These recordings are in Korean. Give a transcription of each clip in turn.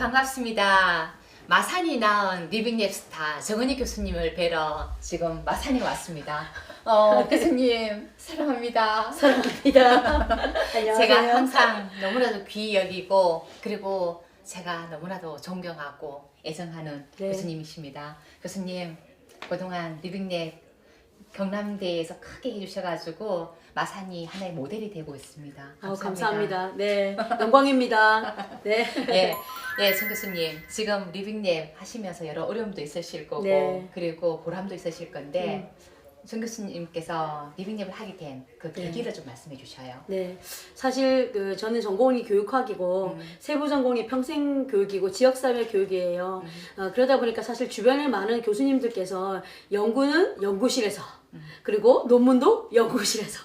반갑습니다. 마산이 낳은 리빙랩 스타 정은희 교수님을 뵈러 지금 마산에 왔습니다. 교수님 사랑합니다. 사랑합니다. 안녕하세요. 제가 항상 너무나도 귀히 여기고 그리고 제가 너무나도 존경하고 애정하는 교수님이십니다. 교수님 그동안 리빙랩 경남대에서 크게 해주셔가지고 마산이 하나의 모델이 되고 있습니다. 감사합니다. 네, 영광입니다. 네. 예, 정 교수님 지금 리빙랩 하시면서 여러 어려움도 있으실 거고 그리고 보람도 있으실 건데 정 교수님께서 리빙랩을 하게 된 그 계기를 좀 말씀해 주셔요. 네, 사실 저는 전공이 교육학이고 세부 전공이 평생 교육이고 지역사회 교육이에요. 그러다 보니까 사실 주변에 많은 교수님들께서 연구는 연구실에서 그리고 논문도 연구실에서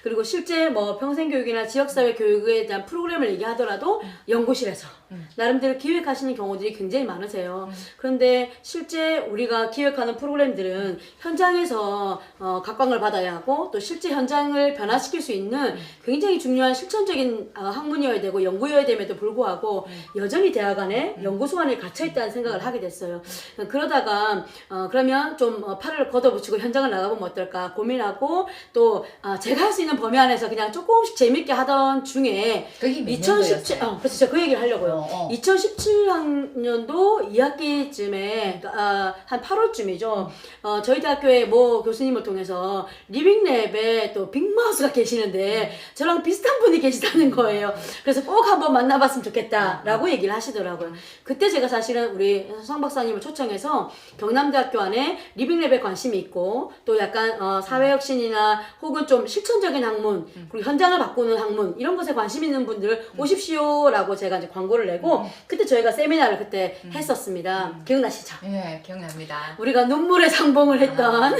그리고 실제 뭐 평생교육이나 지역사회 교육에 대한 프로그램을 얘기하더라도 연구실에서 나름대로 기획하시는 경우들이 굉장히 많으세요. 그런데 실제 우리가 기획하는 프로그램들은 현장에서 각광을 받아야 하고 또 실제 현장을 변화시킬 수 있는 굉장히 중요한 실천적인 학문이어야 되고 연구여야 됨에도 불구하고 여전히 대학 안에 연구소 안에 갇혀있다는 생각을 하게 됐어요. 그러다가 그러면 좀 팔을 걷어붙이고 현장을 나가보면 어떨까 고민하고 또 제가 할 수 있는 범위 안에서 그냥 조금씩 재밌게 하던 중에 그게 몇 년도였어요? 그래서 제가 그 얘기를 하려고요. 2017학년도 2학기쯤에 한 8월쯤이죠. 저희 대학교에 뭐 교수님을 통해서 리빙랩에 또 빅마우스가 계시는데 저랑 비슷한 분이 계시다는 거예요. 그래서 꼭 한번 만나봤으면 좋겠다라고 얘기를 하시더라고요. 그때 제가 사실은 우리 성 박사님을 초청해서 경남대학교 안에 리빙랩에 관심이 있고 또 약간 사회혁신이나 혹은 좀 실천적인 학문 그리고 현장을 바꾸는 학문 이런 것에 관심 있는 분들 오십시오라고 제가 이제 광고를 내고 그때 저희가 세미나를 그때 했었습니다. 기억나시죠? 네, 기억납니다. 우리가 눈물의 상봉을 했던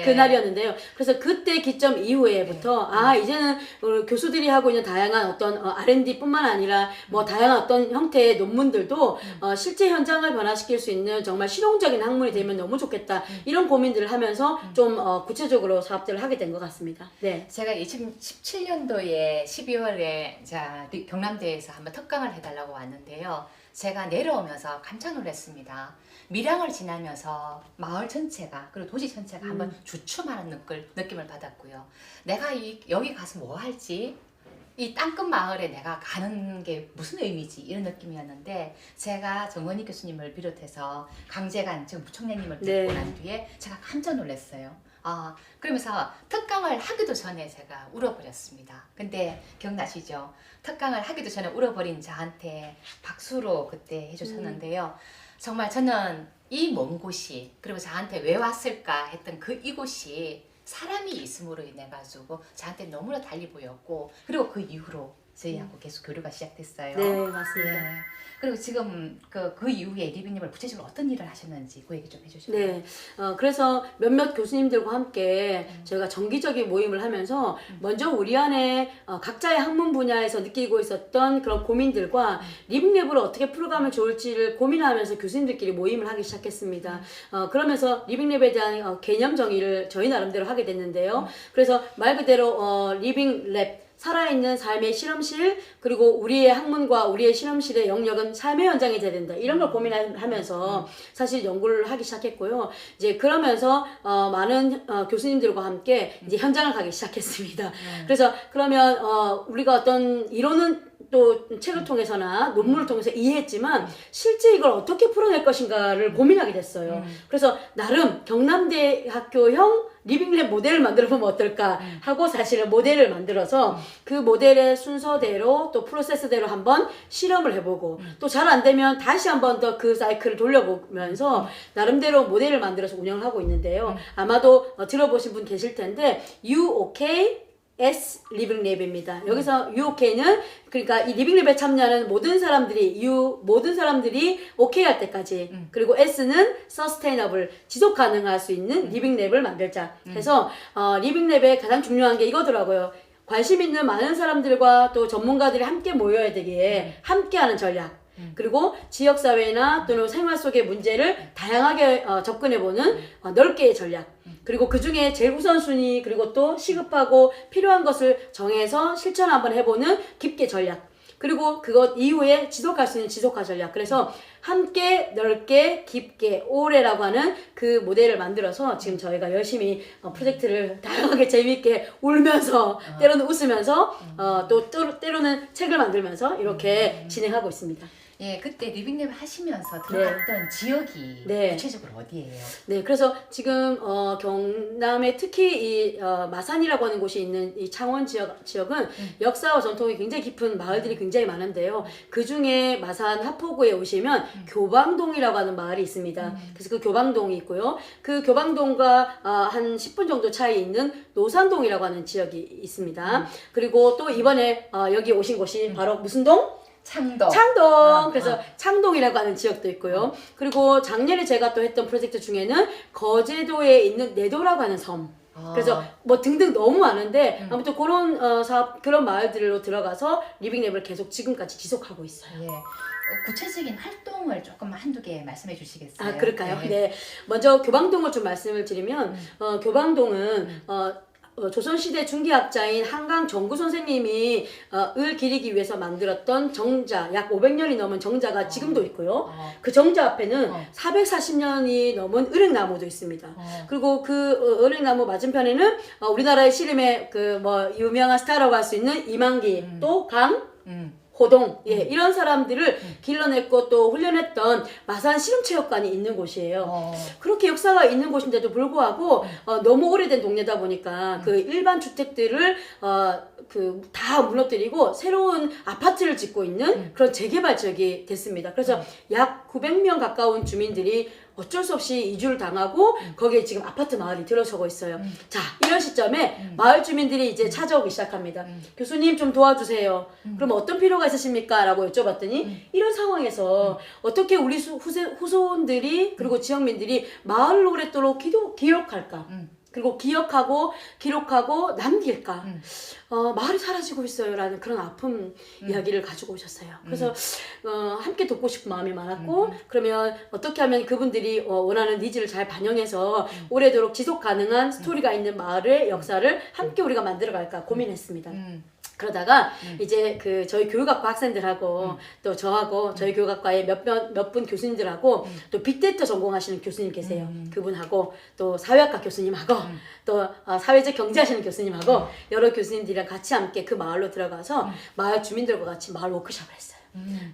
그날이었는데요. 그래서 그때 기점 이후에부터 이제는 교수들이 하고 있는 다양한 어떤 R&D뿐만 아니라 뭐 다양한 어떤 형태의 논문들도 실제 현장을 변화시킬 수 있는 정말 실용적인 학문이 되면 너무 좋겠다. 이런 고민들을 하면서 좀 구체적으로 사업들을 하게 된 것 같습니다. 네. 제가 2017년도에 12월에 경남대에서 한번 특강을 해달라고 왔는데요. 제가 내려오면서 깜짝 놀랐습니다. 밀양을 지나면서 마을 전체가 그리고 도시 전체가 한번 주춤하는 느낌을 받았고요. 내가 여기 가서 뭐 할지 이 땅끝 마을에 내가 가는 게 무슨 의미지 이런 느낌이었는데 제가 정은희 교수님을 비롯해서 강재관 지금 부총장님을 듣고 난 뒤에 제가 깜짝 놀랐어요. 그러면서 특강을 하기도 전에 제가 울어버렸습니다. 근데 기억나시죠? 특강을 하기도 전에 울어버린 저한테 박수로 그때 해주셨는데요. 정말 저는 이 먼 곳이 그리고 저한테 왜 왔을까 했던 이곳이 사람이 있음으로 인해 가지고 저한테 너무나 달리 보였고 그리고 그 이후로 저희하고 계속 교류가 시작됐어요. 네, 맞습니다. 그리고 지금 그 이후에 리빙랩을 구체적으로 어떤 일을 하셨는지 그 얘기 좀 해주시죠. 네, 그래서 몇몇 교수님들과 함께 저희가 정기적인 모임을 하면서 먼저 우리 안에 각자의 학문 분야에서 느끼고 있었던 그런 고민들과 리빙랩을 어떻게 풀어가면 좋을지를 고민하면서 교수님들끼리 모임을 하기 시작했습니다. 그러면서 리빙랩에 대한 개념 정의를 저희 나름대로 하게 됐는데요. 그래서 말 그대로 리빙랩 살아있는 삶의 실험실 그리고 우리의 학문과 우리의 실험실의 영역은 삶의 현장이 돼야 된다 이런 걸 고민하면서 사실 연구를 하기 시작했고요. 이제 그러면서 많은 교수님들과 함께 이제 현장을 가기 시작했습니다. 그래서 그러면 우리가 어떤 이론은 또 책을 통해서나 논문을 통해서 이해했지만 실제 이걸 어떻게 풀어낼 것인가를 고민하게 됐어요. 그래서 나름 경남대학교형 리빙랩 모델을 만들어보면 어떨까 하고 사실은 모델을 만들어서 그 모델의 순서대로 또 프로세스대로 한번 실험을 해보고 또 잘 안되면 다시 한번 더 그 사이클을 돌려보면서 나름대로 모델을 만들어서 운영을 하고 있는데요. 아마도 들어보신 분 계실 텐데 UOK S 리빙랩입니다. 여기서 UOK는 그러니까 이 리빙랩에 참여하는 모든 사람들이 오케이 할 때까지 그리고 S는 Sustainable 지속 가능할 수 있는 리빙랩을 만들자 해서 리빙랩의 가장 중요한 게 이거더라고요. 관심 있는 많은 사람들과 또 전문가들이 함께 모여야 되기에 함께하는 전략 그리고 지역사회나 또는 생활 속의 문제를 다양하게 접근해보는 넓게의 전략 그리고 그 중에 제일 우선순위 그리고 또 시급하고 필요한 것을 정해서 실천 한번 해보는 깊게 전략 그리고 그것 이후에 지속할 수 있는 지속화 전략. 그래서 함께 넓게 깊게 오래라고 하는 그 모델을 만들어서 지금 저희가 열심히 프로젝트를 다양하게 재미있게 울면서 때로는 웃으면서 또 때로는 책을 만들면서 이렇게 진행하고 있습니다. 예, 그때 리빙랩 하시면서 들어갔던 지역이 네. 구체적으로 어디예요? 네, 그래서 지금 경남에 특히 이 마산이라고 하는 곳이 있는 이 창원 지역은 역사와 전통이 굉장히 깊은 마을들이 굉장히 많은데요. 그 중에 마산 하포구에 오시면 교방동이라고 하는 마을이 있습니다. 그래서 그 교방동이 있고요. 그 교방동과 한 10분 정도 차이 있는 노산동이라고 하는 지역이 있습니다. 그리고 또 이번에 여기 오신 곳이 바로 무슨 동? 창동. 그래서 창동이라고 하는 지역도 있고요. 그리고 작년에 제가 또 했던 프로젝트 중에는 거제도에 있는 내도라고 하는 섬. 그래서 뭐 등등 너무 많은데 아무튼 그런 사업, 그런 마을들로 들어가서 리빙랩을 계속 지금까지 지속하고 있어요. 예. 구체적인 활동을 조금 한두 개 말씀해 주시겠어요? 아, 그럴까요? 네. 네. 먼저 교방동을 좀 말씀을 드리면 교방동은 조선시대 중기학자인 한강 정구 선생님이 을 기리기 위해서 만들었던 정자, 약 500년이 넘은 정자가 지금도 있고요. 그 정자 앞에는 440년이 넘은 은행나무도 있습니다. 그리고 그 은행나무 맞은편에는 우리나라의 씨름의 그 뭐 유명한 스타라고 할 수 있는 이만기, 또 호동, 예, 이런 사람들을 길러냈고 또 훈련했던 마산 씨름체육관이 있는 곳이에요. 그렇게 역사가 있는 곳인데도 불구하고 너무 오래된 동네다 보니까 그 일반 주택들을 그 다 무너뜨리고 새로운 아파트를 짓고 있는 그런 재개발 지역이 됐습니다. 그래서 약 900명 가까운 주민들이 어쩔 수 없이 이주를 당하고 거기에 지금 아파트 마을이 들어서고 있어요. 자, 이런 시점에 마을 주민들이 이제 찾아오기 시작합니다. 교수님 좀 도와주세요. 그럼 어떤 필요가 있으십니까? 라고 여쭤봤더니 이런 상황에서 어떻게 우리 후손들이 그리고 지역민들이 마을을 오랫도록 기록할까? 그리고 기억하고 기록하고 남길까? 마을이 사라지고 있어요 라는 그런 아픔 이야기를 가지고 오셨어요. 그래서 함께 돕고 싶은 마음이 많았고 그러면 어떻게 하면 그분들이 원하는 니즈를 잘 반영해서 오래도록 지속 가능한 스토리가 있는 마을의 역사를 함께 우리가 만들어 갈까 고민했습니다. 그러다가 이제 그 저희 교육학과 학생들하고 또 저하고 저희 교육학과의 몇 분 교수님들하고 또 빅데이터 전공하시는 교수님 계세요. 그분하고 또 사회학과 교수님하고 또 사회적 경제하시는 교수님하고 여러 교수님들이랑 같이 함께 그 마을로 들어가서 마을 주민들과 같이 마을 워크숍을 했어요.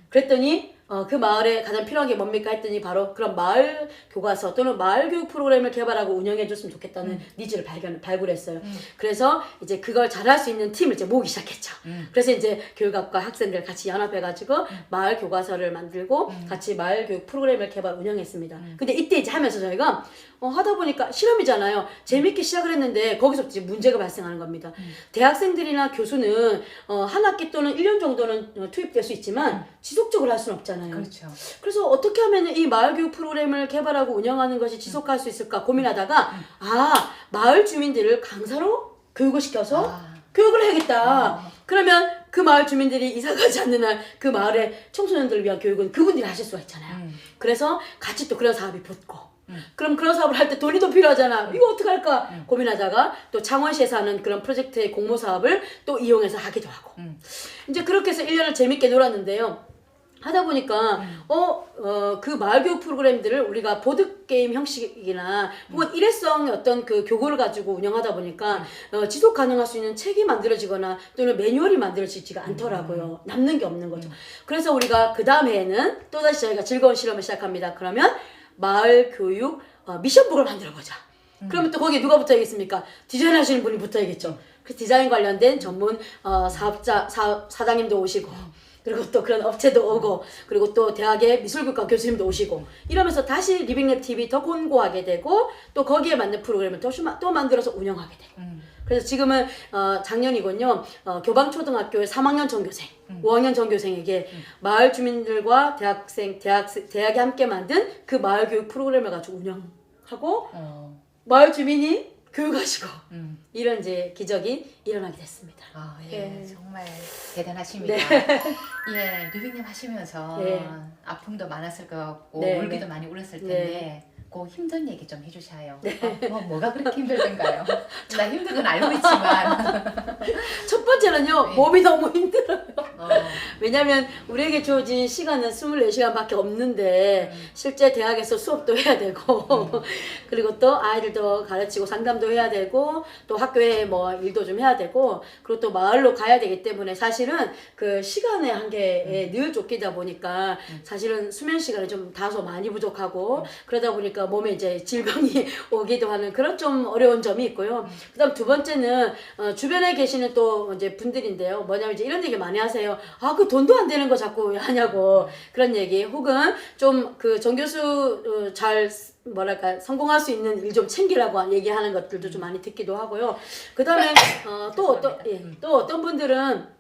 그랬더니 그 마을에 가장 필요한 게 뭡니까 했더니 바로 그런 마을 교과서 또는 마을 교육 프로그램을 개발하고 운영해 줬으면 좋겠다는 니즈를 발굴했어요. 그래서 이제 그걸 잘할 수 있는 팀을 이제 모으기 시작했죠. 그래서 이제 교육학과 학생들 같이 연합해가지고 마을 교과서를 만들고 같이 마을 교육 프로그램을 개발 운영했습니다. 근데 이때 이제 하면서 저희가 하다 보니까 실험이잖아요. 재밌게 시작을 했는데 거기서 이제 문제가 발생하는 겁니다. 대학생들이나 교수는 한 학기 또는 1년 정도는 투입될 수 있지만 지속적으로 할 수는 없잖아요. 그렇죠. 그래서 어떻게 하면 이 마을 교육 프로그램을 개발하고 운영하는 것이 지속할 수 있을까 고민하다가 마을 주민들을 강사로 교육을 시켜서 교육을 해야겠다. 그러면 그 마을 주민들이 이사 가지 않는 한 그 마을의 청소년들을 위한 교육은 그분들이 하실 수가 있잖아요. 그래서 같이 또 그런 사업이 붙고 그럼 그런 사업을 할 때 돈이 더 필요하잖아. 이거 어떡할까 고민하다가 또 창원시에서 하는 그런 프로젝트의 공모 사업을 또 이용해서 하기도 하고 이제 그렇게 해서 1년을 재밌게 놀았는데요. 하다 보니까 그 마을교육 프로그램들을 우리가 보드게임 형식이나 혹은 일회성의 어떤 그 교구를 가지고 운영하다 보니까 지속 가능할 수 있는 책이 만들어지거나 또는 매뉴얼이 만들어지지가 않더라고요. 남는 게 없는 거죠. 그래서 우리가 그 다음 해에는 또다시 저희가 즐거운 실험을 시작합니다. 그러면 마을교육 미션북을 만들어보자. 그러면 또 거기에 누가 붙어야겠습니까? 디자인 하시는 분이 붙어야겠죠. 그 디자인 관련된 전문 사장님도 오시고 그리고 또 그런 업체도 오고 그리고 또 대학의 미술교과 교수님도 오시고 이러면서 다시 리빙랩 TV 더 권고하게 되고 또 거기에 맞는 프로그램을 또 만들어서 운영하게 되고 그래서 지금은 작년이군요. 교방초등학교의 3학년 전교생 5학년 전교생에게 마을 주민들과 대학이 함께 만든 그 마을 교육 프로그램을 가지고 운영하고 마을 주민이 교육하시고 이런 이제 기적이 일어나게 됐습니다. 예, 정말 대단하십니다. 예, 리빙랩 하시면서 아픔도 많았을 것 같고 울기도 많이 울었을 텐데 그 힘든 얘기 좀 해주셔요. 뭐가 그렇게 힘들던가요? 나 힘든 건 알고 있지만 첫 번째는요 몸이 너무 힘들어요. 왜냐면 우리에게 주어진 시간은 24시간밖에 없는데 실제 대학에서 수업도 해야 되고 그리고 또 아이들도 가르치고 상담도 해야 되고 또 학교에 뭐 일도 좀 해야 되고 그리고 또 마을로 가야 되기 때문에 사실은 그 시간의 한계에 늘 쫓기다 보니까 사실은 수면 시간이 좀 다소 많이 부족하고 그러다 보니까 몸에 이제 질병이 오기도 하는 그런 좀 어려운 점이 있고요. 그다음 두 번째는 주변에 계시는 또 이제 분들인데요. 뭐냐면 이제 이런 얘기 많이 하세요. 아, 그 돈도 안 되는 거 자꾸 왜 하냐고 그런 얘기 혹은 좀 그 정교수 잘 뭐랄까 성공할 수 있는 일 좀 챙기라고 얘기하는 것들도 좀 많이 듣기도 하고요. 그다음에 또 어떤 분들은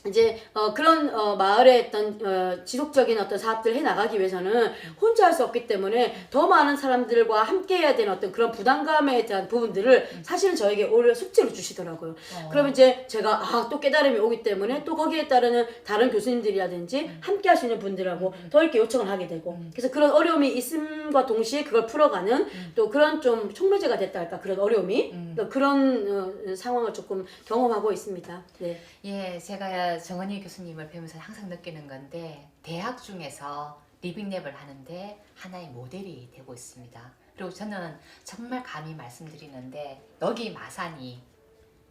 이제 그런 마을의 어떤 지속적인 어떤 사업들을 해 나가기 위해서는 혼자 할 수 없기 때문에 더 많은 사람들과 함께 해야 되는 어떤 그런 부담감에 대한 부분들을 사실은 저에게 오히려 숙제로 주시더라고요. 그러면 이제 제가 또 깨달음이 오기 때문에 또 거기에 따르는 다른 교수님들이라든지 함께 할 수 있는 분들하고 더 이렇게 요청을 하게 되고 그래서 그런 어려움이 있음과 동시에 그걸 풀어가는 또 그런 좀 촉매제가 됐다 할까 그런 어려움이 또 그런 상황을 조금 경험하고 있습니다. 네. 예, 제가 정은희 교수님을 배우면서 항상 느끼는 건데 대학 중에서 리빙랩을 하는데 하나의 모델이 되고 있습니다. 그리고 저는 정말 감히 말씀드리는데 여기 마산이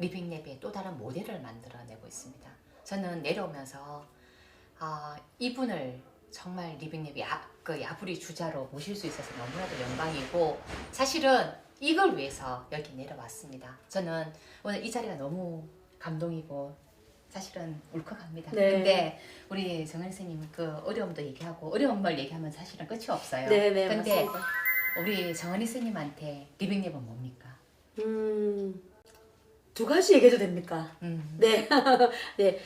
리빙랩의 또 다른 모델을 만들어내고 있습니다. 저는 내려오면서 이분을 정말 리빙랩 그 야부리 주자로 모실 수 있어서 너무나도 영광이고 사실은 이걸 위해서 여기 내려왔습니다. 저는 오늘 이 자리가 너무 감동이고 사실은 울컥합니다. 네. 근데 우리 정은 선생님 그 어려움도 얘기하고 어려운 걸 얘기하면 사실은 끝이 없어요. 네네 근데 맞습니다. 우리 정은희 선생님한테 리빙랩은 뭡니까? 두 가지 얘기해도 됩니까? 음. 네. 네.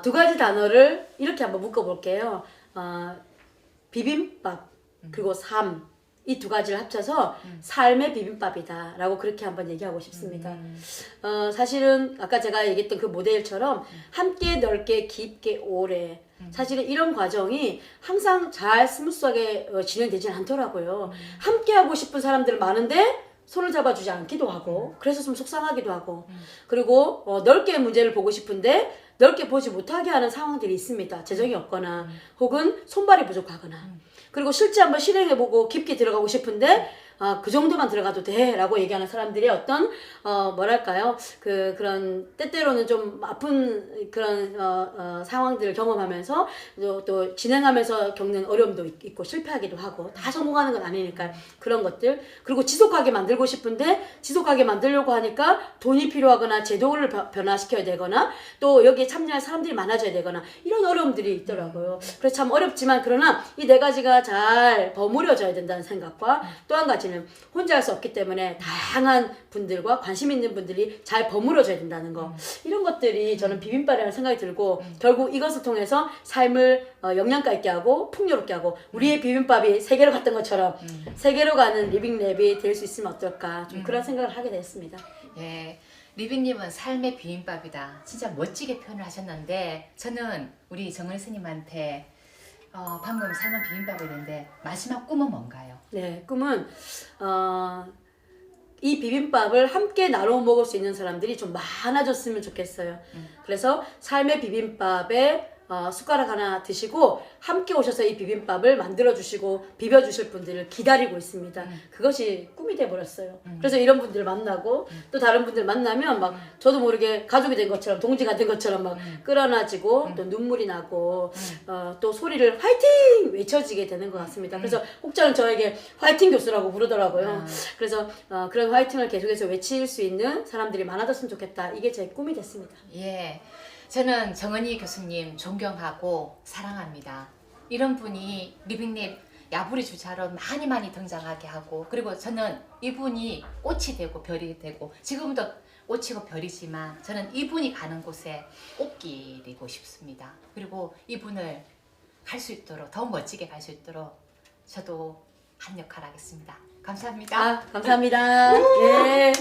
두 가지 단어를 이렇게 한번 묶어볼게요. 비빔밥, 그리고 삶. 이 두 가지를 합쳐서 삶의 비빔밥이다 라고 그렇게 한번 얘기하고 싶습니다. 사실은 아까 제가 얘기했던 그 모델처럼 함께 넓게 깊게 오래 사실은 이런 과정이 항상 잘 스무스하게 진행되진 않더라고요. 함께 하고 싶은 사람들 많은데 손을 잡아주지 않기도 하고 그래서 좀 속상하기도 하고 그리고 넓게 문제를 보고 싶은데 넓게 보지 못하게 하는 상황들이 있습니다. 재정이 없거나 혹은 손발이 부족하거나 그리고 실제 한번 실행해보고 깊게 들어가고 싶은데 그 정도만 들어가도 돼 라고 얘기하는 사람들의 어떤 뭐랄까요 그런 때때로는 좀 아픈 그런 상황들을 경험하면서 또 진행하면서 겪는 어려움도 있고 실패하기도 하고 다 성공하는 건 아니니까 그런 것들 그리고 지속하게 만들고 싶은데 지속하게 만들려고 하니까 돈이 필요하거나 제도를 변화시켜야 되거나 또 여기에 참여할 사람들이 많아져야 되거나 이런 어려움들이 있더라고요. 그래서 참 어렵지만 그러나 이 네 가지가 잘 버무려져야 된다는 생각과 또 한 가지는 혼자 할 수 없기 때문에 다양한 분들과 관심 있는 분들이 잘 버무려져야 된다는 거 이런 것들이 저는 비빔밥이라는 생각이 들고 결국 이것을 통해서 삶을 영양가 있게 하고 풍요롭게 하고 우리의 비빔밥이 세계로 갔던 것처럼 세계로 가는 리빙랩이 될 수 있으면 어떨까 좀 그런 생각을 하게 됐습니다. 예, 리빙님은 삶의 비빔밥이다. 진짜 멋지게 표현을 하셨는데 저는 우리 정은희 스님한테 방금 삶은 비빔밥이었는데 마지막 꿈은 뭔가요? 네, 꿈은 이 비빔밥을 함께 나눠 먹을 수 있는 사람들이 좀 많아졌으면 좋겠어요. 그래서 삶의 비빔밥에 숟가락 하나 드시고 함께 오셔서 이 비빔밥을 만들어 주시고 비벼 주실 분들을 기다리고 있습니다. 그것이 꿈이 돼 버렸어요. 그래서 이런 분들 만나고 또 다른 분들 만나면 막 저도 모르게 가족이 된 것처럼 동지가 된 것처럼 막 끌어나지고 또 눈물이 나고 또 소리를 화이팅 외쳐지게 되는 것 같습니다. 그래서 혹자는 저에게 화이팅 교수라고 부르더라고요. 그래서 그런 화이팅을 계속해서 외칠 수 있는 사람들이 많아졌으면 좋겠다. 이게 제 꿈이 됐습니다. 예, 저는 정은희 교수님 존경하고 사랑합니다. 이런 분이 리빙랩 야부리 주자로 많이 등장하게 하고 그리고 저는 이분이 꽃이 되고 별이 되고 지금도 꽃이고 별이지만 저는 이분이 가는 곳에 꽃길이고 싶습니다. 그리고 이분을 갈 수 있도록 더 멋지게 갈 수 있도록 저도 한 역할 하겠습니다. 감사합니다. 감사합니다. 네.